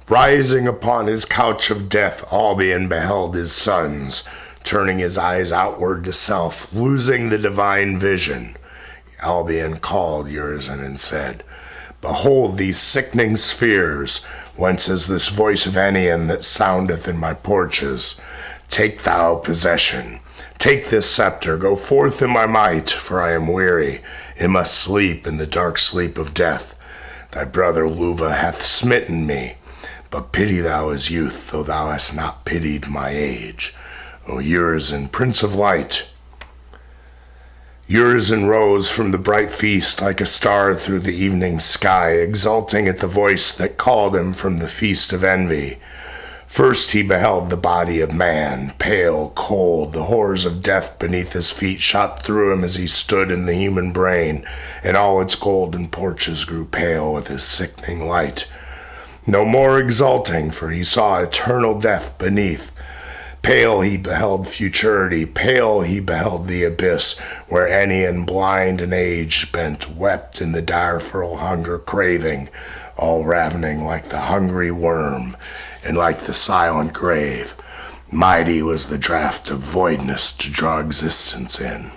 Rising upon his couch of death, Albion beheld his sons, turning his eyes outward to self, losing the divine vision. Albion called Urizen and said, Behold these sickening spheres, whence is this voice of Enion that soundeth in my porches? Take thou possession. Take this scepter, go forth in my might, for I am weary, and must sleep in the dark sleep of death. Thy brother Luva hath smitten me, but pity thou his youth, though thou hast not pitied my age. O Urizen, Prince of Light! Urizen rose from the bright feast like a star through the evening sky, exulting at the voice that called him from the feast of envy. First he beheld the body of man, pale, cold, the horrors of death beneath his feet shot through him as he stood in the human brain, and all its golden porches grew pale with his sickening light. No more exulting, for he saw eternal death beneath. Pale he beheld futurity, pale he beheld the abyss, where Enion, blind and age-bent, wept in the direful hunger craving, all ravening like the hungry worm, and like the silent grave. Mighty was the draught of voidness to draw existence in.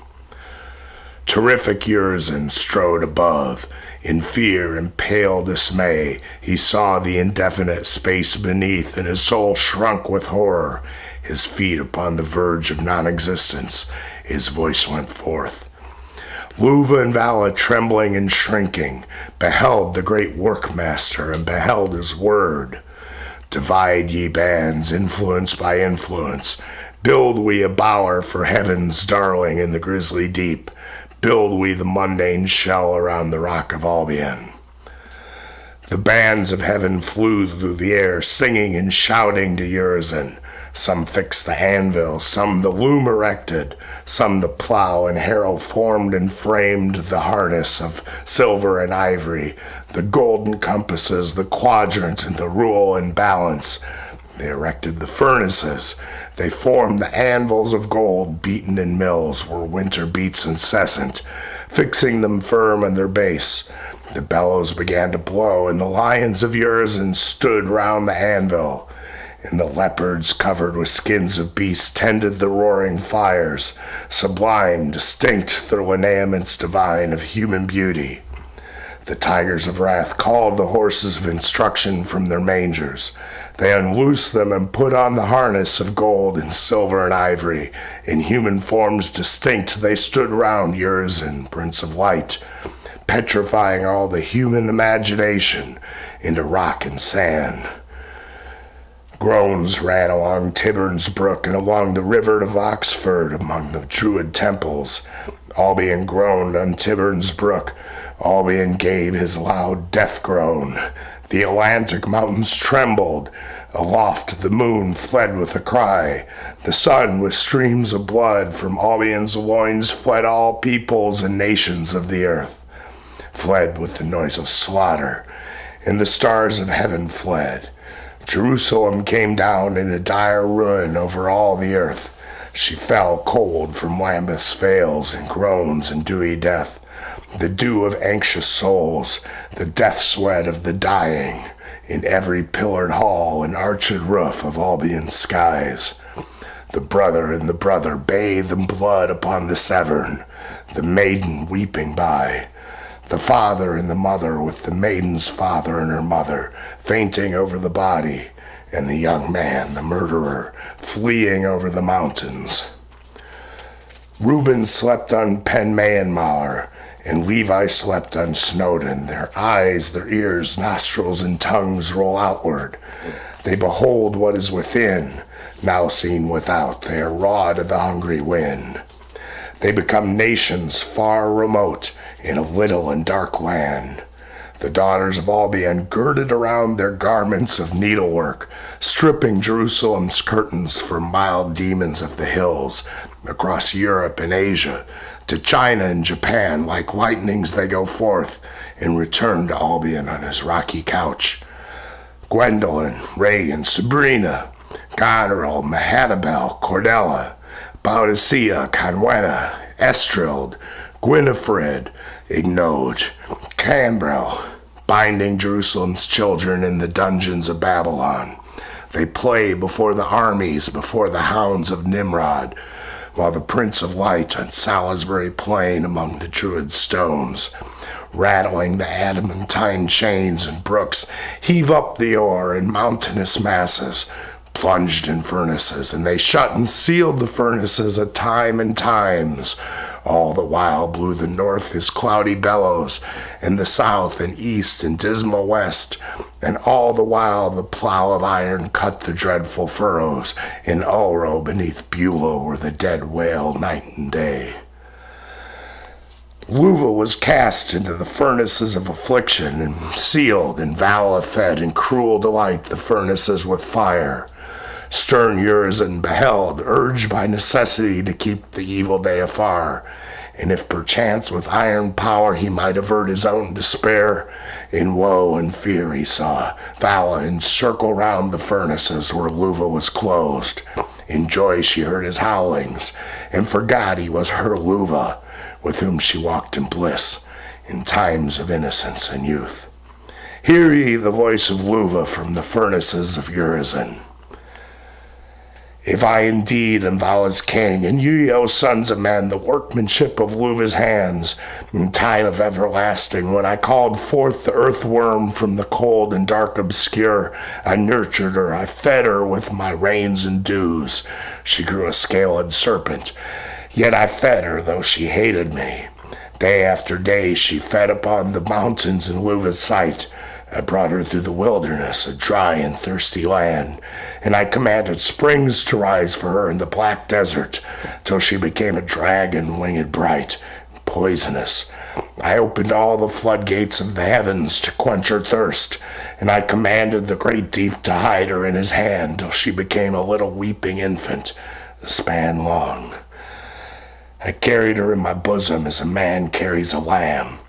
Terrific Urizen strode above. In fear and pale dismay, he saw the indefinite space beneath, and his soul shrunk with horror. His feet upon the verge of non-existence, his voice went forth. Luva and Vala, trembling and shrinking, beheld the great workmaster and beheld his word. Divide ye bands, influence by influence. Build we a bower for heaven's darling in the grisly deep. Build we the mundane shell around the rock of Albion. The bands of heaven flew through the air, singing and shouting to Urizen. Some fixed the anvil, some the loom erected, some the plow and harrow formed and framed the harness of silver and ivory, the golden compasses, the quadrant and the rule and balance. They erected the furnaces. They formed the anvils of gold, beaten in mills where winter beats incessant, fixing them firm in their base. The bellows began to blow, and the lions of Urizen stood round the anvil. And the leopards covered with skins of beasts tended the roaring fires, sublime, distinct, the lineaments divine of human beauty. The tigers of wrath called the horses of instruction from their mangers. They unloosed them and put on the harness of gold and silver and ivory. In human forms distinct they stood round Urizen, Prince of Light, petrifying all the human imagination into rock and sand. Groans ran along Tiburn's brook and along the river of Oxford among the Druid temples. Albion groaned on Tiburn's brook. Albion gave his loud death groan. The Atlantic mountains trembled. Aloft the moon fled with a cry. The sun with streams of blood from Albion's loins fled all peoples and nations of the earth. Fled with the noise of slaughter, and the stars of heaven fled. Jerusalem came down in a dire ruin over all the earth. She fell cold from Lambeth's vales and groans and dewy death, the dew of anxious souls, the death sweat of the dying, in every pillared hall and arched roof of Albion's skies. The brother and the brother bathe in blood upon the severn, the maiden weeping by. The father and the mother with the maiden's father and her mother, fainting over the body, and the young man, the murderer, fleeing over the mountains. Reuben slept on Pen-Maenmawr, and Levi slept on Snowdon. Their eyes, their ears, nostrils, and tongues roll outward. They behold what is within, now seen without. They are raw to the hungry wind. They become nations far remote, in a little and dark land. The daughters of Albion girded around their garments of needlework, stripping Jerusalem's curtains for mild demons of the hills, across Europe and Asia, to China and Japan. Like lightnings they go forth, and return to Albion on his rocky couch. Gwendolyn, Regan, Sabrina, Goneril, Mehatabel, Cordella, Boadicea, Conwenna, Estrild, Gwynifred, Ignode, Cambrel, binding Jerusalem's children in the dungeons of Babylon. They play before the armies, before the hounds of Nimrod, while the Prince of Light on Salisbury Plain among the Druid stones, rattling the adamantine chains and brooks, heave up the ore in mountainous masses, plunged in furnaces, and they shut and sealed the furnaces a time and times. All the while blew the north his cloudy bellows, and the south and east and dismal west, and all the while the plow of iron cut the dreadful furrows in Ulro beneath Beulah, where the dead wail night and day. Luva was cast into the furnaces of affliction, and sealed, and Vala fed in cruel delight the furnaces with fire. Stern Urizen beheld, urged by necessity to keep the evil day afar, and if perchance with iron power he might avert his own despair, in woe and fear he saw Vala encircle round the furnaces where Luva was closed. In joy she heard his howlings, and forgot he was her Luva, with whom she walked in bliss, in times of innocence and youth. Hear ye the voice of Luva from the furnaces of Urizen. If I indeed am Vala's king, and ye, O sons of men, the workmanship of Luva's hands, in time of everlasting, when I called forth the earthworm from the cold and dark obscure, I nurtured her, I fed her with my rains and dews. She grew a scaled serpent, yet I fed her, though she hated me. Day after day she fed upon the mountains in Luva's sight. I brought her through the wilderness, a dry and thirsty land, and I commanded springs to rise for her in the black desert, till she became a dragon winged bright, poisonous. I opened all the floodgates of the heavens to quench her thirst, and I commanded the great deep to hide her in his hand, till she became a little weeping infant, a span long. I carried her in my bosom as a man carries a lamb.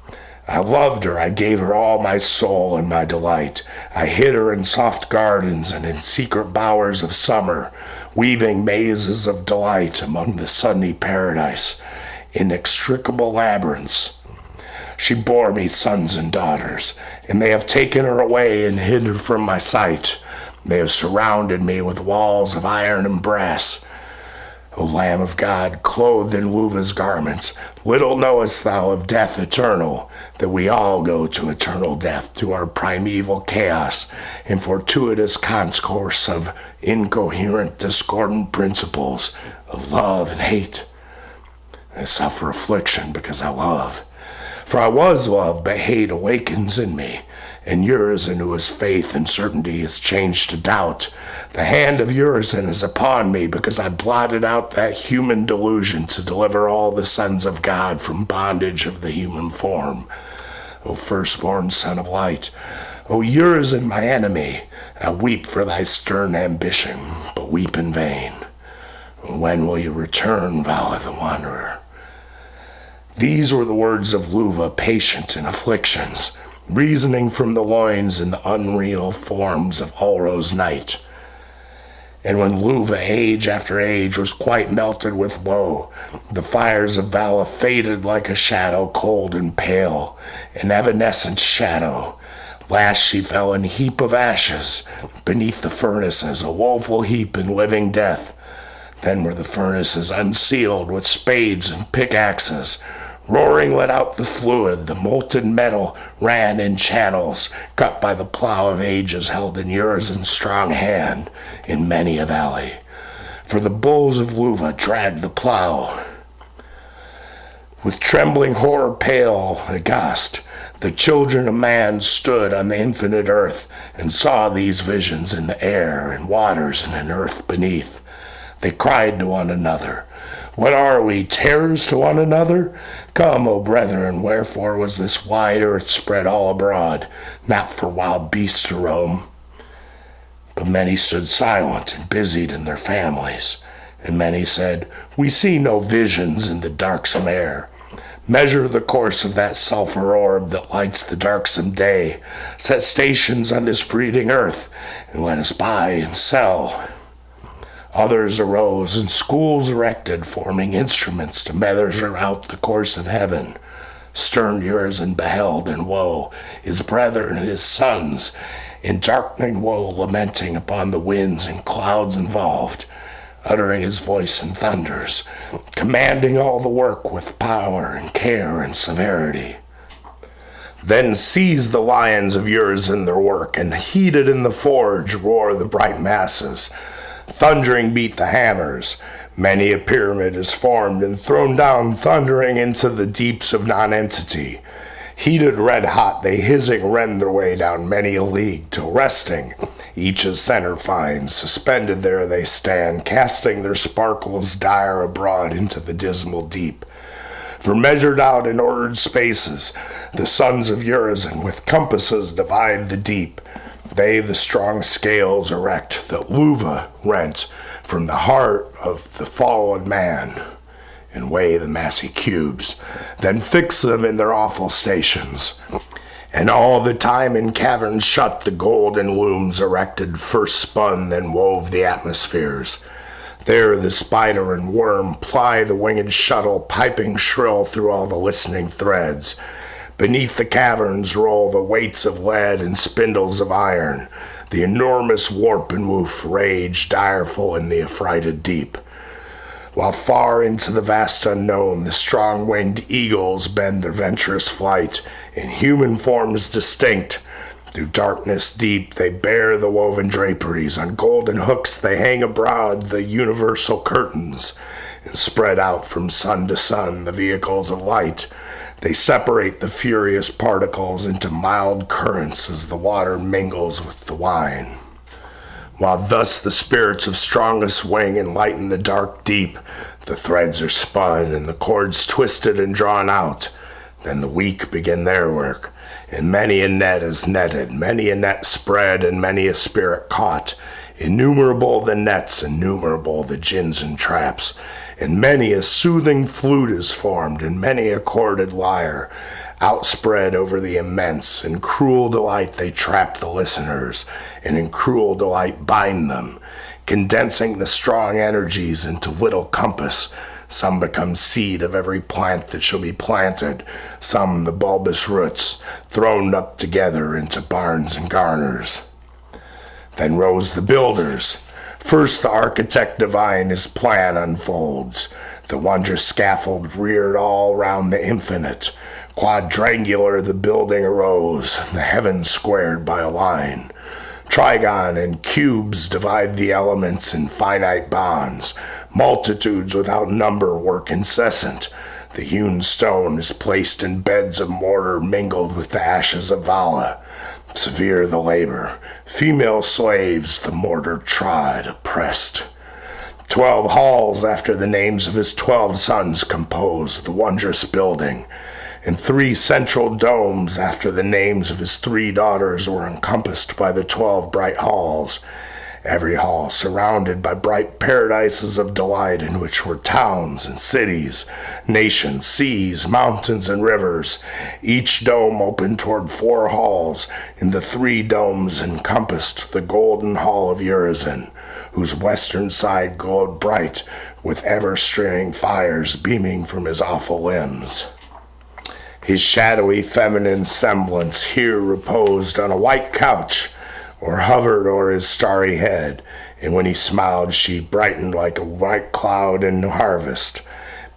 I loved her, I gave her all my soul and my delight. I hid her in soft gardens and in secret bowers of summer, weaving mazes of delight among the sunny paradise, inextricable labyrinths. She bore me sons and daughters, and they have taken her away and hid her from my sight. They have surrounded me with walls of iron and brass. O Lamb of God, clothed in Luva's garments, little knowest thou of death eternal, that we all go to eternal death, to our primeval chaos and fortuitous concourse of incoherent, discordant principles of love and hate. I suffer affliction because I love. For I was love, but hate awakens in me, and Urizen, who is faith and certainty, is changed to doubt. The hand of Urizen is upon me, because I blotted out that human delusion to deliver all the sons of God from bondage of the human form. O firstborn son of light, O Urizen, my enemy, I weep for thy stern ambition, but weep in vain. When will you return, Vala the Wanderer? These were the words of Luva, patient in afflictions, reasoning from the loins in the unreal forms of Ulro's night. And when Luva, age after age, was quite melted with woe, the fires of Vala faded like a shadow, cold and pale, an evanescent shadow. Last she fell in a heap of ashes beneath the furnaces, a woeful heap in living death. Then were the furnaces unsealed with spades and pickaxes. Roaring let out the fluid, the molten metal ran in channels, cut by the plow of ages held in Urizen's strong hand in many a valley. For the bulls of Luva dragged the plow. With trembling horror pale, aghast, the children of man stood on the infinite earth and saw these visions in the air and waters and in earth beneath. They cried to one another, "What are we, terrors to one another? Come, O brethren, wherefore was this wide earth spread all abroad, not for wild beasts to roam?" But many stood silent and busied in their families, and many said, "We see no visions in the darksome air. Measure the course of that sulphur orb that lights the darksome day. Set stations on this breeding earth, and let us buy and sell." Others arose, and schools erected, forming instruments to measure out the course of heaven. Stern Urizen beheld in woe his brethren, his sons, in darkening woe lamenting upon the winds and clouds involved, uttering his voice in thunders, commanding all the work with power and care and severity. Then seized the lions of Urizen their work, and heated in the forge roar the bright masses. Thundering beat the hammers. Many a pyramid is formed and thrown down thundering into the deeps of nonentity. Heated red hot, they hissing rend their way down many a league, till resting, each as center finds, suspended there they stand, casting their sparkles dire abroad into the dismal deep. For measured out in ordered spaces, the sons of Urizen with compasses divide the deep. They the strong scales erect that Luva rent from the heart of the fallen man, and weigh the massy cubes, then fix them in their awful stations. And all the time in caverns shut the golden looms erected, first spun, then wove the atmospheres. There the spider and worm ply the winged shuttle, piping shrill through all the listening threads. Beneath the caverns roll the weights of lead and spindles of iron. The enormous warp and woof rage direful in the affrighted deep. While far into the vast unknown the strong-winged eagles bend their venturous flight, in human forms distinct. Through darkness deep they bear the woven draperies, on golden hooks they hang abroad the universal curtains, and spread out from sun to sun the vehicles of light. They separate the furious particles into mild currents as the water mingles with the wine. While thus the spirits of strongest wing enlighten the dark deep, the threads are spun and the cords twisted and drawn out. Then the weak begin their work, and many a net is netted, many a net spread, and many a spirit caught. Innumerable the nets, innumerable the gins and traps, and many a soothing flute is formed, and many a chorded lyre. Outspread over the immense, in cruel delight they trap the listeners, and in cruel delight bind them, condensing the strong energies into little compass. Some become seed of every plant that shall be planted, some the bulbous roots, thrown up together into barns and garners. Then rose the builders. First the architect divine his plan unfolds, the wondrous scaffold reared all round the infinite. Quadrangular the building arose, the heavens squared by a line. Trigon and cubes divide the elements in finite bonds. Multitudes without number work incessant. The hewn stone is placed in beds of mortar mingled with the ashes of Vala. Severe the labor. Female slaves the mortar trod, oppressed. 12 halls after the names of his 12 sons compose the wondrous building, and 3 central domes after the names of his 3 daughters were encompassed by the 12 bright halls, every hall surrounded by bright paradises of delight in which were towns and cities, nations, seas, mountains, and rivers. Each dome opened toward 4 halls, and the 3 domes encompassed the golden hall of Urizen, whose western side glowed bright with ever-straying fires beaming from his awful limbs. His shadowy feminine semblance here reposed on a white couch, or hovered o'er his starry head, and when he smiled she brightened like a white cloud in harvest.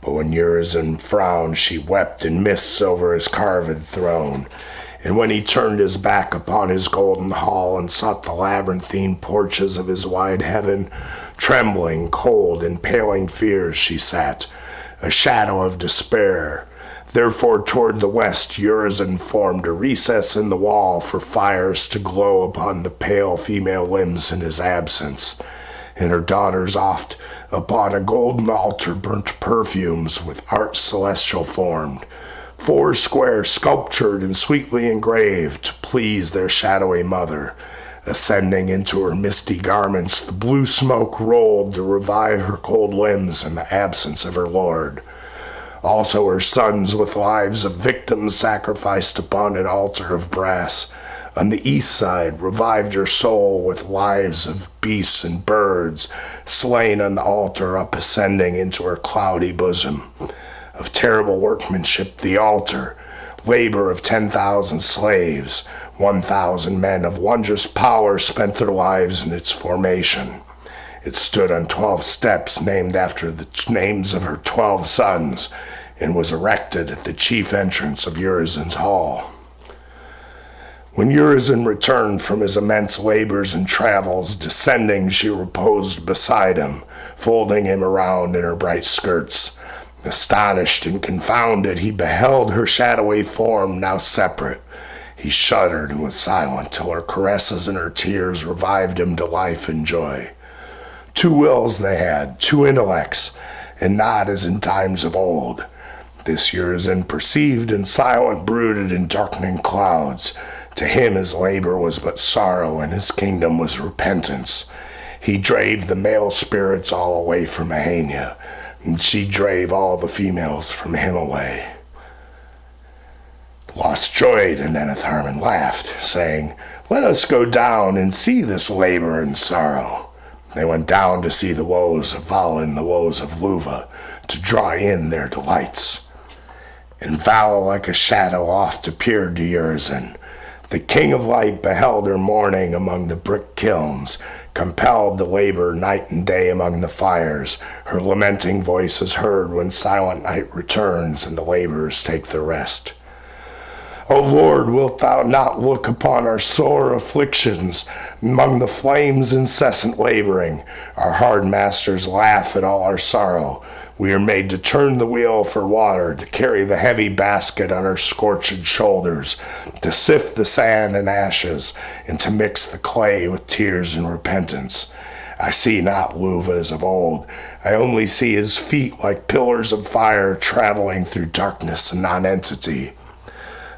But when Urizen frowned she wept in mists over his carved throne, and when he turned his back upon his golden hall and sought the labyrinthine porches of his wide heaven, trembling, cold, in paling fears she sat, a shadow of despair. Therefore toward the west Urizen formed a recess in the wall for fires to glow upon the pale female limbs in his absence, and her daughters oft upon a golden altar burnt perfumes with art celestial formed, 4 square sculptured and sweetly engraved to please their shadowy mother. Ascending into her misty garments the blue smoke rolled to revive her cold limbs in the absence of her lord. Also her sons with lives of victims sacrificed upon an altar of brass. On the east side revived her soul with lives of beasts and birds, slain on the altar up ascending into her cloudy bosom. Of terrible workmanship the altar, labor of 10,000 slaves. 1,000 men of wondrous power spent their lives in its formation. It stood on 12 steps named after the names of her 12 sons, and was erected at the chief entrance of Urizen's hall. When Urizen returned from his immense labors and travels, descending, she reposed beside him, folding him around in her bright skirts. Astonished and confounded, he beheld her shadowy form now separate. He shuddered and was silent till her caresses and her tears revived him to life and joy. 2 wills they had, 2 intellects, and not as in times of old. This Urizen perceived, and silent brooded in darkening clouds. To him his labor was but sorrow, and his kingdom was repentance. He drave the male spirits all away from Ahania, and she drave all the females from him away. Lost joy to Nenethar and laughed, saying, "Let us go down and see this labor and sorrow." They went down to see the woes of Vala and the woes of Luva, to draw in their delights. And Vala like a shadow oft appeared to Urizen. The king of light beheld her mourning among the brick kilns, compelled to labor night and day among the fires. Her lamenting voice is heard when silent night returns and the laborers take their rest. O Lord, wilt thou not look upon our sore afflictions among the flames incessant laboring? Our hard masters laugh at all our sorrow. We are made to turn the wheel for water, to carry the heavy basket on our scorched shoulders, to sift the sand and ashes, and to mix the clay with tears and repentance. I see not Luva as of old. I only see his feet like pillars of fire traveling through darkness and nonentity.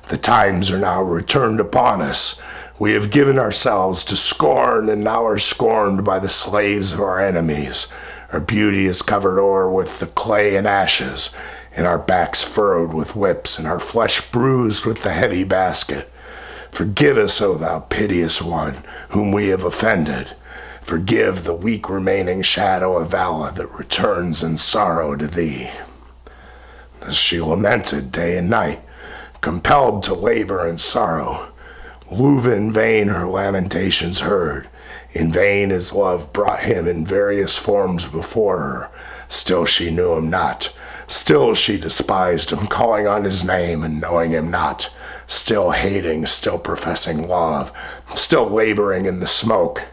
The times are now returned upon us. We have given ourselves to scorn, and now are scorned by the slaves of our enemies. Our beauty is covered o'er with the clay and ashes, and our backs furrowed with whips, and our flesh bruised with the heavy basket. Forgive us, O thou piteous one, whom we have offended. Forgive the weak remaining shadow of Vala that returns in sorrow to thee. Thus she lamented day and night, compelled to labor and sorrow. Luva in vain her lamentations heard. In vain his love brought him in various forms before her. Still she knew him not. Still she despised him, calling on his name and knowing him not. Still hating, still professing love, still laboring in the smoke.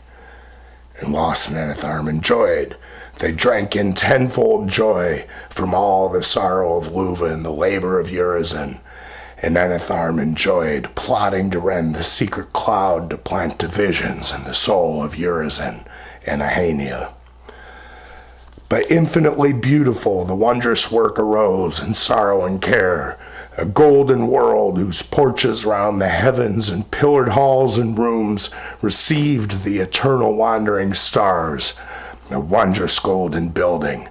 And Los and Nenethar enjoyed. They drank in tenfold joy from all the sorrow of Luva and the labor of Urizen. And Nenethar enjoyed, plotting to rend the secret cloud to plant divisions in the soul of Urizen and Ahania. But infinitely beautiful the wondrous work arose in sorrow and care, a golden world whose porches round the heavens and pillared halls and rooms received the eternal wandering stars, a wondrous golden building.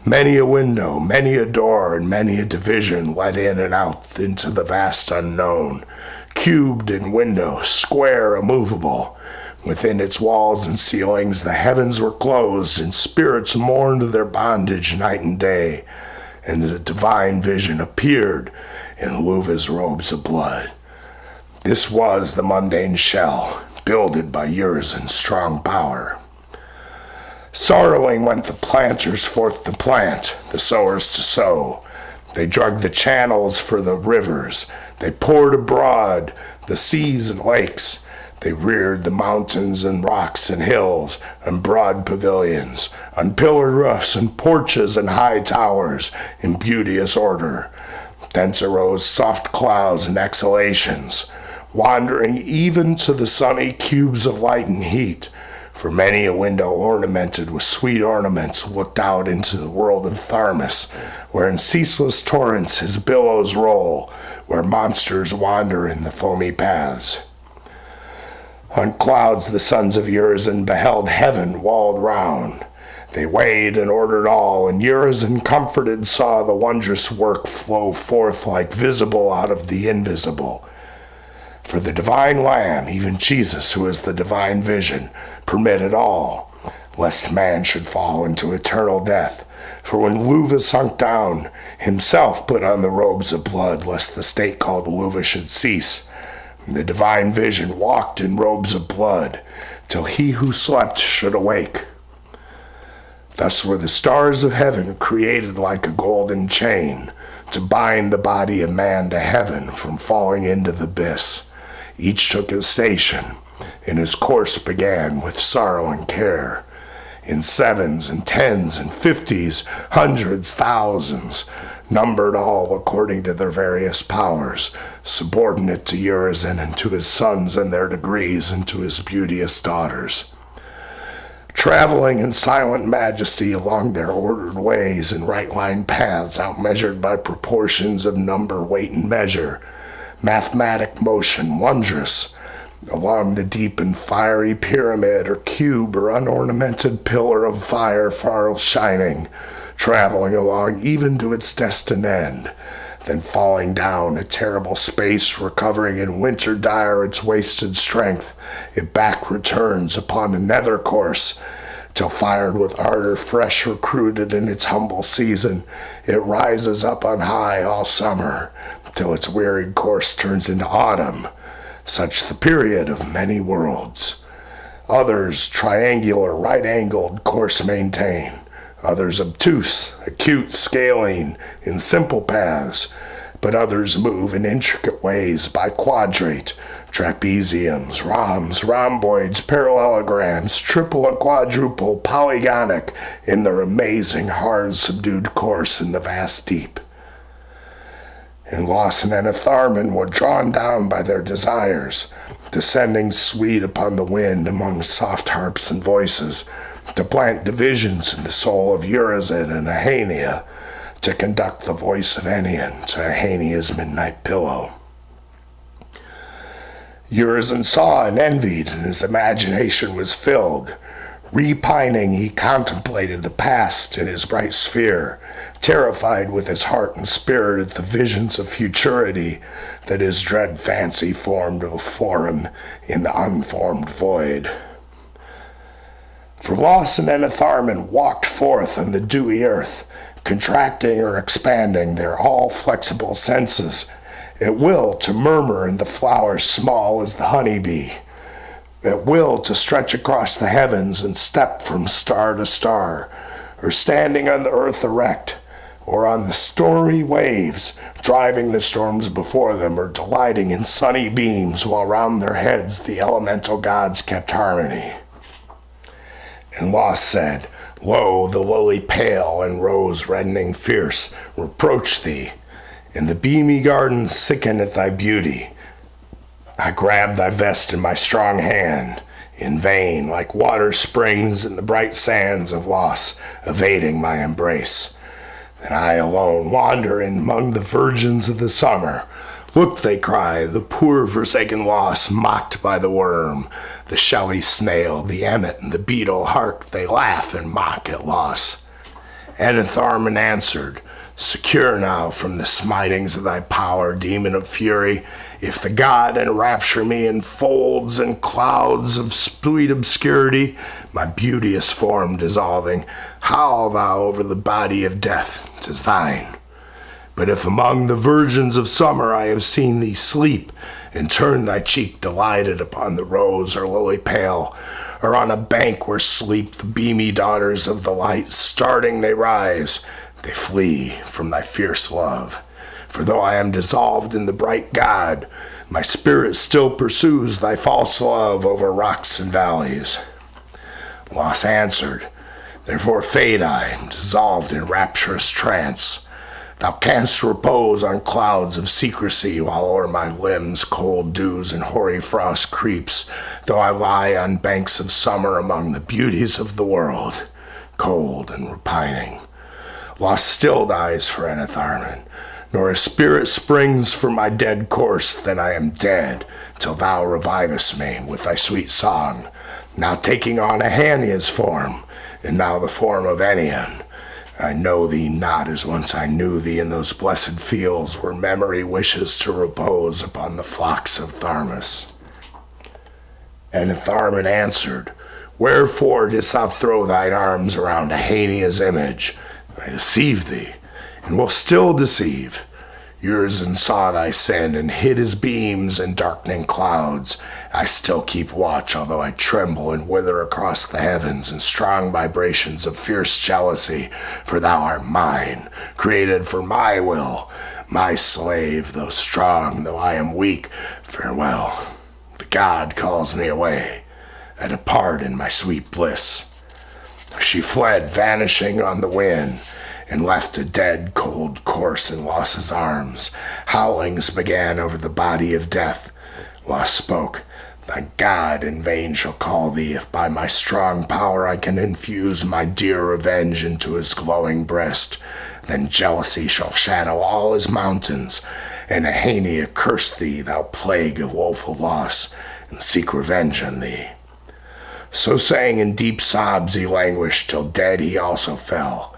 Many a window, many a door, and many a division led in and out into the vast unknown, cubed in window, square, immovable. Within its walls and ceilings the heavens were closed, and spirits mourned their bondage night and day, and the divine vision appeared in Luva's robes of blood. This was the mundane shell, builded by Urizen's strong power. Sorrowing went the planters forth to plant, the sowers to sow. They drug the channels for the rivers. They poured abroad the seas and lakes. They reared the mountains and rocks and hills and broad pavilions, on pillared roofs and porches and high towers, in beauteous order. Thence arose soft clouds and exhalations, wandering even to the sunny cubes of light and heat. For many a window ornamented with sweet ornaments looked out into the world of Tharmas, where in ceaseless torrents his billows roll, where monsters wander in the foamy paths. On clouds the sons of Urizen beheld heaven walled round. They weighed and ordered all, and Urizen comforted saw the wondrous work flow forth like visible out of the invisible. For the divine Lamb, even Jesus, who is the divine vision, permitted all. lest man should fall into eternal death. For when Luva sunk down, himself put on the robes of blood, lest the state called Luva should cease. And the divine vision walked in robes of blood, till he who slept should awake. Thus were the stars of heaven created like a golden chain, to bind the body of man to heaven from falling into the abyss. Each took his station, and his course began with sorrow and care. In sevens and tens and fifties, hundreds, thousands, numbered all according to their various powers, subordinate to Urizen and to his sons and their degrees and to his beauteous daughters. Traveling in silent majesty along their ordered ways and right-line paths outmeasured by proportions of number, weight, and measure, mathematic motion wondrous, along the deep and fiery pyramid or cube or unornamented pillar of fire far shining, traveling along even to its destined end, then falling down a terrible space, recovering in winter dire its wasted strength, it back returns upon another course, till fired with ardor fresh recruited in its humble season, it rises up on high all summer, till its wearied course turns into autumn, such the period of many worlds. Others triangular, right-angled course maintain, others obtuse, acute, scaling, in simple paths, but others move in intricate ways by quadrate, trapeziums, rhomboids, parallelograms, triple and quadruple, polygonic, in their amazing, hard, subdued course in the vast deep. And Lawson and Atharman were drawn down by their desires, descending sweet upon the wind among soft harps and voices, to plant divisions in the soul of Urizen and Ahania, to conduct the voice of Enion to Ahania's midnight pillow. Urizen saw and envied, and his imagination was filled. Repining, he contemplated the past in his bright sphere, terrified with his heart and spirit at the visions of futurity that his dread fancy formed before him in the unformed void. For Lawson and Atharman walked forth on the dewy earth, contracting or expanding their all-flexible senses, at will to murmur in the flowers small as the honeybee, at will to stretch across the heavens and step from star to star, or standing on the earth erect, or on the stormy waves, driving the storms before them, or delighting in sunny beams, while round their heads the elemental gods kept harmony. And Lost said, Lo, the lily pale and rose reddening fierce, reproach thee, and the beamy gardens sicken at thy beauty. I grab thy vest in my strong hand, in vain, like water springs in the bright sands of loss, evading my embrace. Then I alone wander in among the virgins of the summer. Look, they cry, the poor forsaken lost, mocked by the worm, the shelly snail, the emmet, and the beetle. Hark, they laugh and mock at loss. And Atharman answered, Secure now from the smitings of thy power, demon of fury, if the god enrapture me in folds and clouds of sweet obscurity, my beauteous form dissolving, howl thou over the body of death, 'tis thine. But if among the virgins of summer I have seen thee sleep, and turn thy cheek delighted upon the rose or lily pale, or on a bank where sleep the beamy daughters of the light, starting they rise, they flee from thy fierce love. For though I am dissolved in the bright god, my spirit still pursues thy false love over rocks and valleys. Los answered, Therefore fade I, dissolved in rapturous trance. Thou canst repose on clouds of secrecy, while o'er my limbs cold dews and hoary frost creeps, though I lie on banks of summer among the beauties of the world, cold and repining. Lost still dies for Enitharman, nor a spirit springs from my dead course, then I am dead, till thou revivest me with thy sweet song, now taking on Ahania's form, and now the form of Enion. I know thee not as once I knew thee in those blessed fields where memory wishes to repose upon the flocks of Tharmas. And Atharman answered, Wherefore didst thou throw thine arms around Ahania's image? I deceived thee, and will still deceive. Urizen saw thy sin, and hid his beams in darkening clouds. I still keep watch, although I tremble and wither across the heavens in strong vibrations of fierce jealousy, for thou art mine, created for my will, my slave, though strong, though I am weak. Farewell. The god calls me away. I depart in my sweet bliss. She fled, vanishing on the wind, and left a dead, cold corse in Los's arms. Howlings began over the body of death. Los spoke, "Thy God in vain shall call thee, if by my strong power I can infuse my dear revenge into his glowing breast. Then jealousy shall shadow all his mountains, and Ahania curse thee, thou plague of woeful loss, and seek revenge on thee." So saying, in deep sobs he languished, till dead he also fell.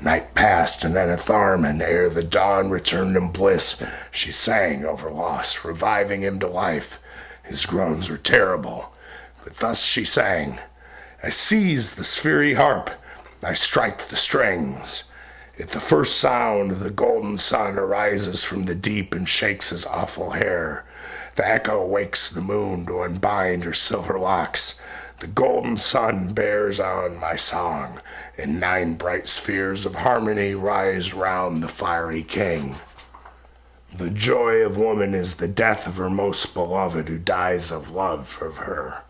Night passed, and then Atharman, ere the dawn returned in bliss, she sang over Los, reviving him to life. His groans were terrible, but thus she sang, "I seize the sphery harp, I strike the strings. At the first sound the golden sun arises from the deep and shakes his awful hair. The echo wakes the moon to unbind her silver locks. The golden sun bears on my song, and 9 bright spheres of harmony rise round the fiery king. The joy of woman is the death of her most beloved, who dies of love of her.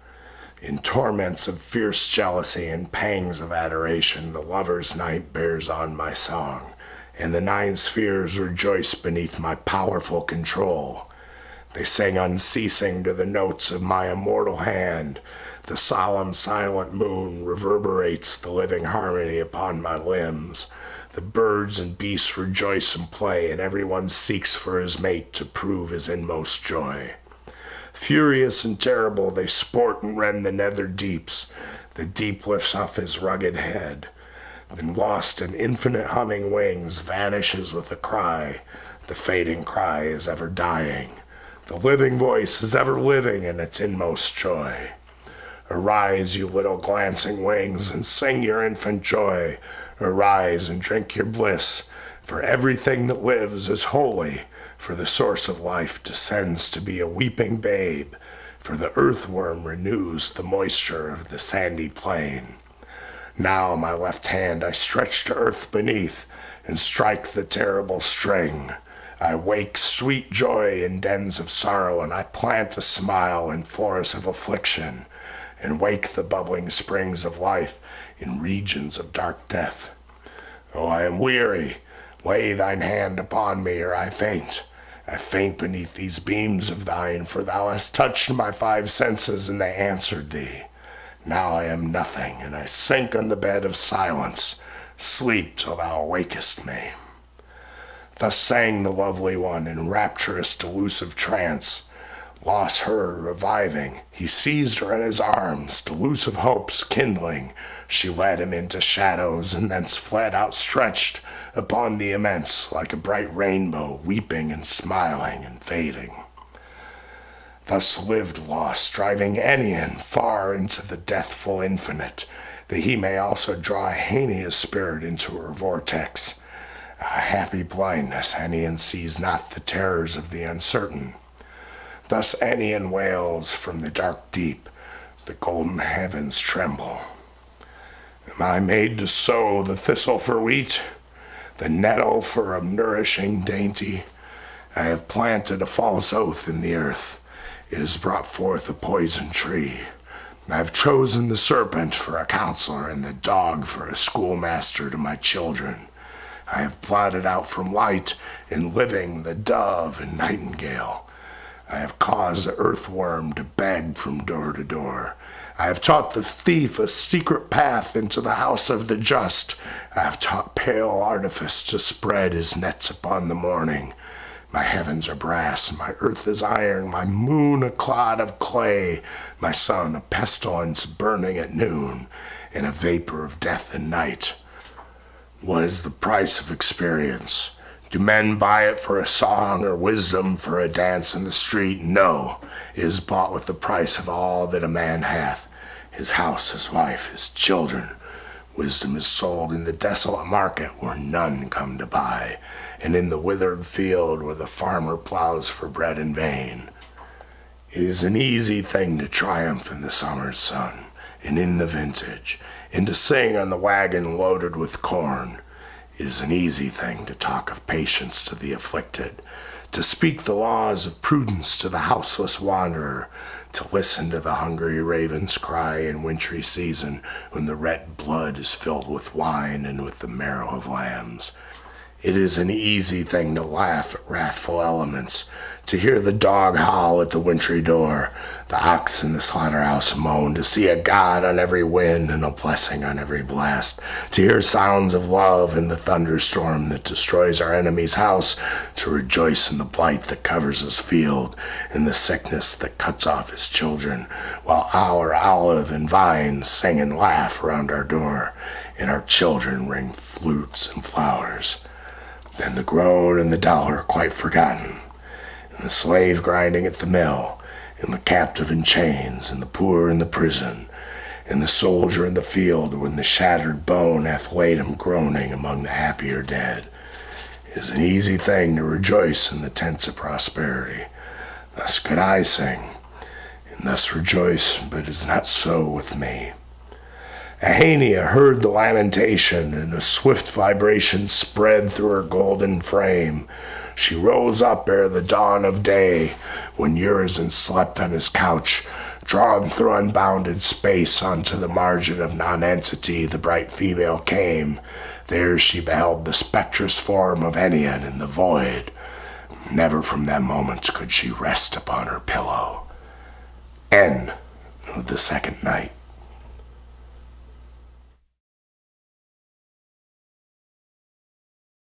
In torments of fierce jealousy and pangs of adoration, the lover's night bears on my song, and the 9 spheres rejoice beneath my powerful control. They sing unceasing to the notes of my immortal hand. The solemn, silent moon reverberates the living harmony upon my limbs. The birds and beasts rejoice and play, and everyone seeks for his mate to prove his inmost joy. Furious and terrible, they sport and rend the nether deeps. The deep lifts off his rugged head, then lost in infinite humming wings, vanishes with a cry. The fading cry is ever dying. The living voice is ever living in its inmost joy. Arise, you little glancing wings, and sing your infant joy. Arise and drink your bliss, for everything that lives is holy, for the source of life descends to be a weeping babe, for the earthworm renews the moisture of the sandy plain. Now my left hand I stretch to earth beneath, and strike the terrible string. I wake sweet joy in dens of sorrow, and I plant a smile in forests of affliction, and wake the bubbling springs of life in regions of dark death. Oh, I am weary. Lay thine hand upon me, or I faint. I faint beneath these beams of thine, for thou hast touched my 5 senses, and they answered thee. Now I am nothing, and I sink on the bed of silence. Sleep till thou awakest me. Thus sang the lovely one in rapturous, delusive trance. Los her, reviving, he seized her in his arms, delusive hopes kindling. She led him into shadows, and thence fled outstretched upon the immense, like a bright rainbow, weeping and smiling and fading. Thus lived Los, driving Enion far into the deathful infinite, that he may also draw Ahania's spirit into her vortex. A happy blindness, Enion sees not the terrors of the uncertain. Thus Enion wails from the dark deep, the golden heavens tremble. Am I made to sow the thistle for wheat, the nettle for a nourishing dainty? I have planted a false oath in the earth. It has brought forth a poison tree. I have chosen the serpent for a counselor, and the dog for a schoolmaster to my children. I have blotted out from light and living the dove and nightingale. I have caused the earthworm to beg from door to door. I have taught the thief a secret path into the house of the just. I have taught pale artifice to spread his nets upon the morning. My heavens are brass, my earth is iron, my moon a clod of clay, my sun a pestilence burning at noon, and a vapor of death and night. What is the price of experience? Do men buy it for a song, or wisdom for a dance in the street? No, it is bought with the price of all that a man hath. his house, his wife, his children. Wisdom is sold in the desolate market where none come to buy, and in the withered field where the farmer plows for bread in vain. It is an easy thing to triumph in the summer's sun, and in the vintage, and to sing on the wagon loaded with corn. It is an easy thing to talk of patience to the afflicted, to speak the laws of prudence to the houseless wanderer, to listen to the hungry raven's cry in wintry season when the red blood is filled with wine and with the marrow of lambs. It is an easy thing to laugh at wrathful elements, to hear the dog howl at the wintry door, the ox in the slaughterhouse moan, to see a God on every wind and a blessing on every blast, to hear sounds of love in the thunderstorm that destroys our enemy's house, to rejoice in the blight that covers his field, in the sickness that cuts off his children, while our olive and vines sing and laugh around our door, and our children ring flutes and flowers. Then the groan and the dollar are quite forgotten, and the slave grinding at the mill, and the captive in chains, and the poor in the prison, and the soldier in the field when the shattered bone hath laid him groaning among the happier dead. It is an easy thing to rejoice in the tents of prosperity. Thus could I sing, and thus rejoice, but it is not so with me. Ahania heard the lamentation, and a swift vibration spread through her golden frame. She rose up ere the dawn of day, when Urizen slept on his couch, drawn through unbounded space onto the margin of nonentity. The bright female came. There she beheld the spectrous form of Ennion in the void. Never from that moment could she rest upon her pillow. End of the second night.